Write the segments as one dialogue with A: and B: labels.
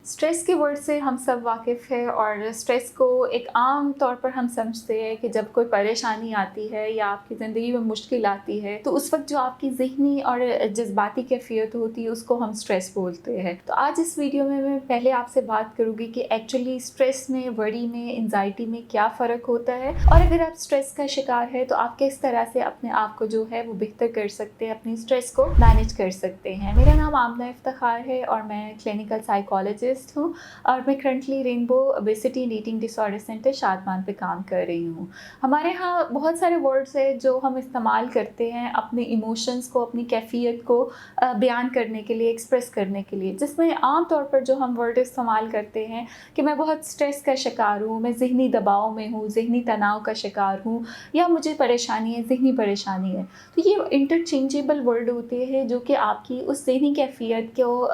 A: Stress के word से हम सब वाकिफ़ है और स्ट्रेस को एक आम तौर पर हम समझते हैं कि जब कोई परेशानी आती है या आपकी ज़िंदगी में मुश्किल आती है तो उस वक्त जो आपकी ज़हनी और जज्बाती कैफियत होती है उसको हम स्ट्रेस बोलते हैं। तो आज इस वीडियो में मैं पहले आपसे बात करूँगी कि एक्चुअली स्ट्रेस में, वरी में, एंजाइटी में क्या फ़र्क होता है और अगर आप स्ट्रेस का शिकार है तो आप किस तरह से अपने आप को जो है वो बेहतर कर सकते हैं, अपनी स्ट्रेस को मैनेज कर सकते हैं। मेरा नाम आमना इफ्तिखार है और मैं क्लिनिकल साइकोलॉजिस्ट हूँ और मैं currently rainbow obesity and eating disorder centre Shadman पे काम कर रही हूँ। हमारे यहाँ बहुत सारे वर्ड्स हैं जो हम इस्तेमाल करते हैं अपने इमोशंस को, अपनी कैफियत को बयान करने के लिए, एक्सप्रेस करने के लिए, जिसमें आम तौर पर जो हम वर्ड इस्तेमाल करते हैं कि मैं बहुत स्ट्रेस का शिकार हूँ, मैं ज़हनी दबाव में हूँ, ज़हनी तनाव का शिकार हूँ या मुझे परेशानी है, ज़हनी परेशानी है। तो ये इंटरचेंजेबल वर्ड होते हैं जो कि आपकी उस ज़हनी कैफियत को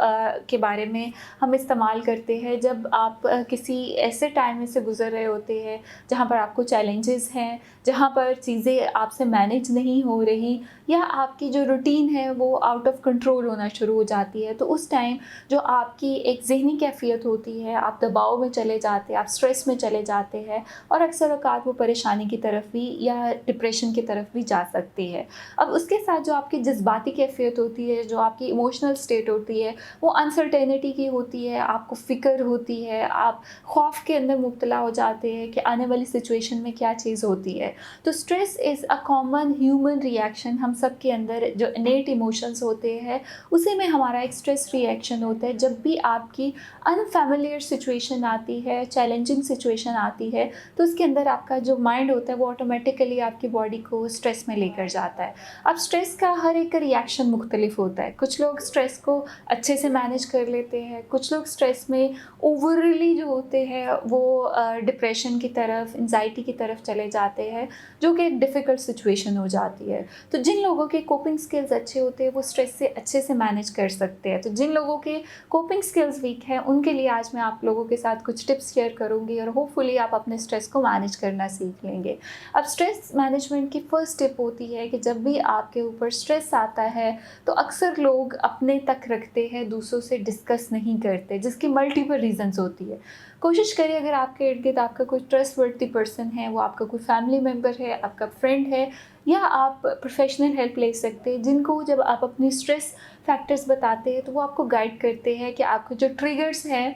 A: के बारे में हम इस्तेमाल करते हैं जब आप किसी ऐसे टाइम में से गुज़र रहे होते हैं जहाँ पर आपको चैलेंजेस हैं, जहाँ पर चीज़ें आपसे मैनेज नहीं हो रही या आपकी जो रूटीन है वो आउट ऑफ कंट्रोल होना शुरू हो जाती है। तो उस टाइम जो आपकी एक ज़हनी कैफियत होती है, आप दबाव में चले जाते हैं, आप स्ट्रेस में चले जाते हैं और अक्सर औक़ात वो परेशानी की तरफ भी या डिप्रेशन की तरफ भी जा सकती है। अब उसके साथ जो आपकी जज्बाती कैफियत होती है, जो आपकी इमोशनल स्टेट होती है, वो अनसर्टेनिटी की होती है, आपको फ़िक्र होती है, आप खौफ के अंदर मुब्तला हो जाते हैं कि आने वाली सिचुएशन में क्या चीज़ होती है। तो stress is a common human reaction, हम सब के अंदर जो इनेट इमोशंस होते हैं उसी में हमारा एक स्ट्रेस रिएक्शन होता है। जब भी आपकी अनफैमिलियर सिचुएशन आती है, चैलेंजिंग सिचुएशन आती है, तो उसके अंदर आपका जो माइंड होता है वो ऑटोमेटिकली आपकी बॉडी को स्ट्रेस में लेकर जाता है। अब स्ट्रेस का हर एक का रिएक्शन मुख्तलिफ होता है। कुछ लोग स्ट्रेस को अच्छे से मैनेज कर लेते हैं, कुछ लोग स्ट्रेस में ओवरली जो होते हैं वो डिप्रेशन की तरफ, एंजाइटी की तरफ चले जाते हैं, जो कि एक डिफ़िकल्ट सिचुएशन हो जाती है। तो जिन लोगों के कोपिंग स्किल्स अच्छे होते हैं वो स्ट्रेस से अच्छे से मैनेज कर सकते हैं। तो जिन लोगों के कोपिंग स्किल्स वीक हैं उनके लिए आज मैं आप लोगों के साथ कुछ टिप्स शेयर करूँगी और होपफुली आप अपने स्ट्रेस को मैनेज करना सीख लेंगे। अब स्ट्रेस मैनेजमेंट की फ़र्स्ट टिप होती है कि जब भी आपके ऊपर स्ट्रेस आता है तो अक्सर लोग अपने तक रखते हैं, दूसरों से डिस्कस नहीं करते, जिसकी मल्टीपल रीज़न्स होती है। कोशिश करिए अगर आपके इर्द-गिर्द आपका कोई ट्रस्टवर्थी पर्सन है, वो आपका कोई फैमिली मेम्बर है, आपका फ्रेंड है या आप प्रोफेशनल हेल्प ले सकते हैं, जिनको जब आप अपनी स्ट्रेस फैक्टर्स बताते हैं तो वो आपको गाइड करते हैं कि आपके जो ट्रिगर्स हैं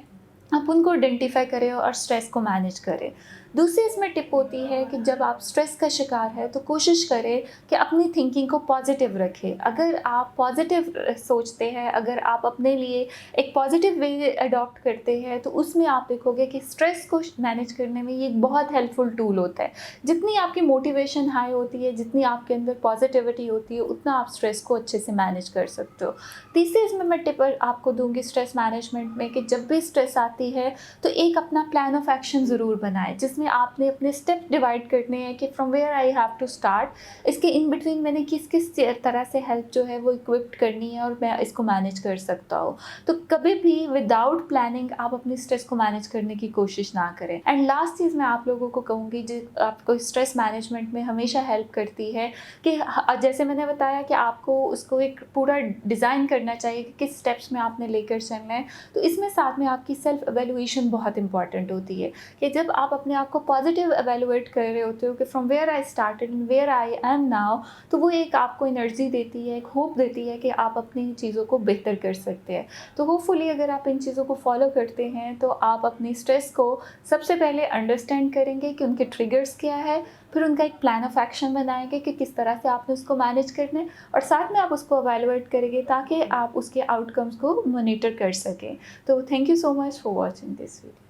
A: आप उनको आइडेंटिफाई करें और स्ट्रेस को मैनेज करें। दूसरी इसमें टिप होती है कि जब आप स्ट्रेस का शिकार है तो कोशिश करें कि अपनी थिंकिंग को पॉजिटिव रखें। अगर आप पॉजिटिव सोचते हैं, अगर आप अपने लिए एक पॉजिटिव वे अडॉप्ट करते हैं तो उसमें आप देखोगे कि स्ट्रेस को मैनेज करने में ये एक बहुत हेल्पफुल टूल होता है। जितनी आपकी मोटिवेशन हाई होती है, जितनी आपके अंदर पॉजिटिविटी होती है, उतना आप स्ट्रेस को अच्छे से मैनेज कर सकते हो। तीसरी इसमें मैं टिप आपको दूंगी स्ट्रेस मैनेजमेंट में कि जब भी स्ट्रेस आती है तो एक अपना प्लान ऑफ एक्शन ज़रूर बनाएं, जिसमें आपने अपने स्टेप डिवाइड करने हैं कि from where I have to start, इसके इन बिटवीन मैंने किस किस तरह से हेल्प जो है वो इक्विप्ड करनी है और मैं इसको मैनेज कर सकता हूँ। तो कभी भी विदाउट प्लानिंग आप अपनी स्ट्रेस को मैनेज करने की कोशिश ना करें। एंड लास्ट चीज़ मैं आप लोगों को कहूँगी जो आपको स्ट्रेस मैनेजमेंट में हमेशा हेल्प करती है कि जैसे मैंने बताया कि आपको उसको एक पूरा डिज़ाइन करना चाहिए कि किस स्टेप्स में आपने लेकर चलना है। तो इसमें साथ में आपकी सेल्फ एवेल्युएशन बहुत इंपॉर्टेंट होती है कि जब आप अपने आप को पॉजिटिव एवेल्युएट कर रहे होते हो कि from where I started and where I am now, तो वो एक आपको एनर्जी देती है, एक होप देती है कि आप अपनी चीज़ों को बेहतर कर सकते हैं। तो होपफुली अगर आप इन चीज़ों को फॉलो करते हैं तो आप अपनी स्ट्रेस को सबसे पहले अंडरस्टैंड करेंगे कि उनके ट्रिगर्स क्या है, फिर उनका एक प्लान ऑफ एक्शन बनाएंगे कि किस तरह से आपने उसको मैनेज करना है और साथ में आप उसको एवेल्युएट करेंगे ताकि आप उसके आउटकम्स को मॉनिटर कर सकें। तो thank you so much for watching this video.